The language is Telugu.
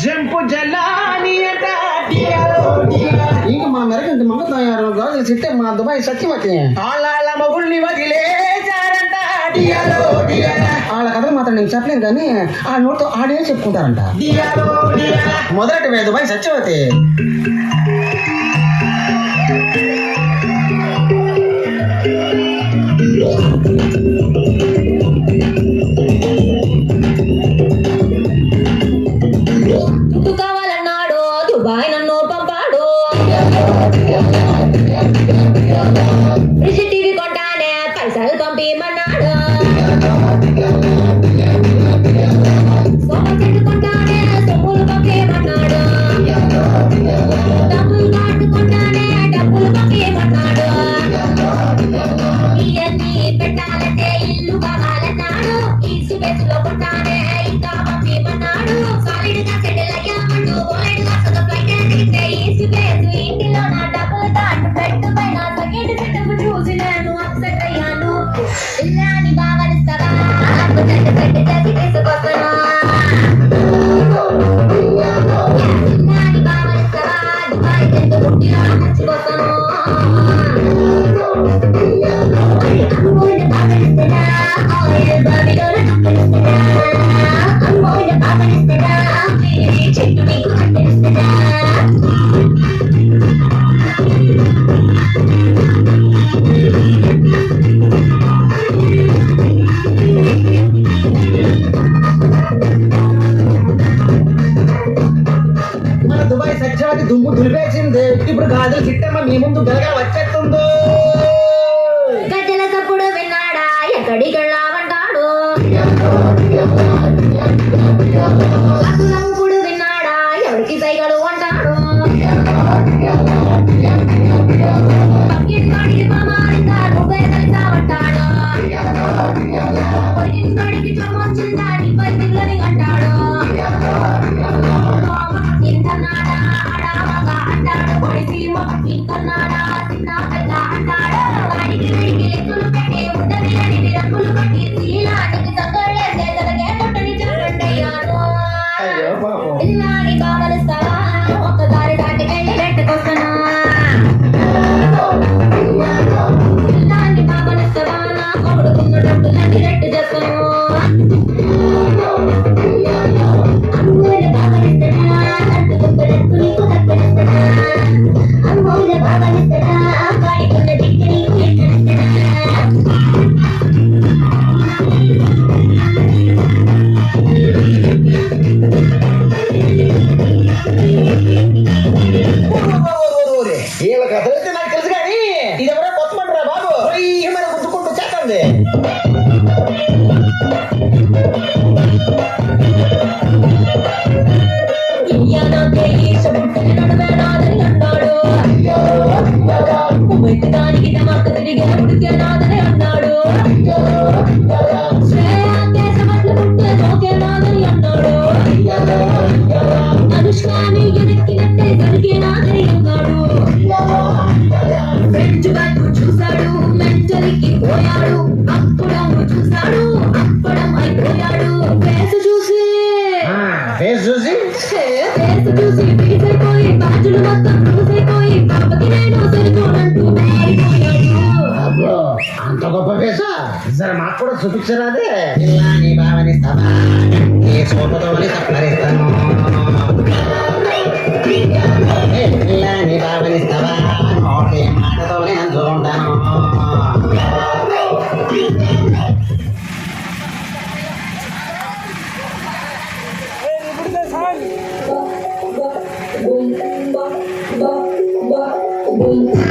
జంపు జలాని ఇంక మా మెరకంటి మంగ తయారు గాజులు చిట్టే మా దుబాయ్ సత్యవతి ఆళ్ళ మొగుల్ని వదిలేచారంట వాళ్ళ కథలు మాత్రం నేను చెప్పలేను కానీ ఆ నోటితో ఆడే చెప్పుకుంటారంట. మొదటి దుబాయ్ సత్యవతి దుడ్డు కావాలన్నాడు దుబాయ్ నన్ను పంపాడు. టీవీ కొంటానే పైసలు పంపిమన్నాడు. సోఫా సెట్ కొంటానే సొమ్ములు పంపిమన్నాడు. డబ్బులు కార్డు కొంటానే డబ్బులు పంపిమన్నాడు. ఇవన్నీ పెట్టాలంటే ఇల్లు కావాలన్నాడు. ఈ సుబేసులో కొంటానే ఇంకా పంపిమన్నాడు. సాలిడ్గా సెటిల్ అయ్యామంటూ బోలెడ్గా సగం ఫ్లైట్ ఎక్కితే ఈ సుబేసు ఇంటిలో నా డబ్బులు తాటు పెట్టు పైన సెకండ్ సెటప్ చూసి నేను అప్సెట్ అయ్యాను. ఇల్లాని బావనిస్తావా అప్పు సెట్ చేసి తీసుకొస్తాను. ఇల్లాని బావనిస్తావా దుబాయ్ చెట్టు పుట్టిలో మర్చిపోతాను. అమ్మోని బావనిస్తాడా ఆయిల్ బావిలోనే నొక్కిస్తాడా. అమ్మోని బావనిస్తాడా చెట్టు మీకు కట్టేస్తాడా. మన దుబాయ్ సత్యవతి దుమ్ము దులిపేసింది. ఇప్పుడు గాజులు చిట్టమ్మ మీ ముందు గలగా వచ్చేస్తుందో. గజ్జల తప్పుడు విన్నాడా ఎక్కడికి వెళ్ళావంటాడు. అసలంపుడు విన్నాడా ఎవరికి సైగలు అంటాడు. పక్కింటి వాడికి ప్రమాణంగా నువ్వే కలిసావంటాడు. పొరిగింటి వాడికి ప్రమోచిందా నీపై దిగులని అంటాడు. ఇంకన్నాడా ఆడామగా అంటాడు. పొడిసి ఇంకన్నాడా చిన్న పెద్ద అంటాడు. వాడికి లెక్కలు పెట్టి ఉండని రంగులు పట్టి శీలానికి సంగళ్ళేసే తనకే పుట్టని చెప్పండయ్యాను. ఇల్లాని కావలిస్తావా ఒక్కసారి దాటికెళ్ళి నెట్టుకొస్తాను. ఇల్లాని కావలిస్తావా నా కొడుకున్న డబ్బులన్నీ రెట్టు చేస్తాను. అమ్మోని బావనిస్తాడా కట్టు దుబ్బలెత్తు నీకు తప్పిస్తాడా. అమ్మోని బావనిస్తాడా వాడికున్న దిక్కు నీకు ఎక్కడిస్తాడా. వీళ్ళ కథలైతే నాకు తెలుసు కానీ ఇదెవరో కొత్త మంటరా బాబు. ఏమైనా గుర్తుకుంటూ చేస్తుంది. దానికి తమకు తిరిగి ఉడికే నాదని అన్నాడు. శ్రేయాకేశమట్లు పుట్టే జోకే నాదని అన్నాడు. అనుష్కాని ఎదిక్కినట్టే దొరికే నాదని అన్నాడు. ఫ్రెంచ్ వైపు చూశాడు మెంటలికి పోయాడు. అప్పుడం చూశాడు అప్పడం అయిపోయాడు. ఫేస్ చూసి ఫేస్ చూసి పీసైపోయి బాజులు మొత్తం చూసైపోయి పాపకి నేను సరిపోనంటూ మారిపోయాడు. అంత గొప్ప వేసా సరే మాకు కూడా చూపించరాదే. ఇల్లాని భావనిస్తావా ఏ సోపతోని సప్లరిస్తాను. ఇల్లాని భావనిస్తావా నోటి మాటతోనే అంటూ ఉంటాను. Boom.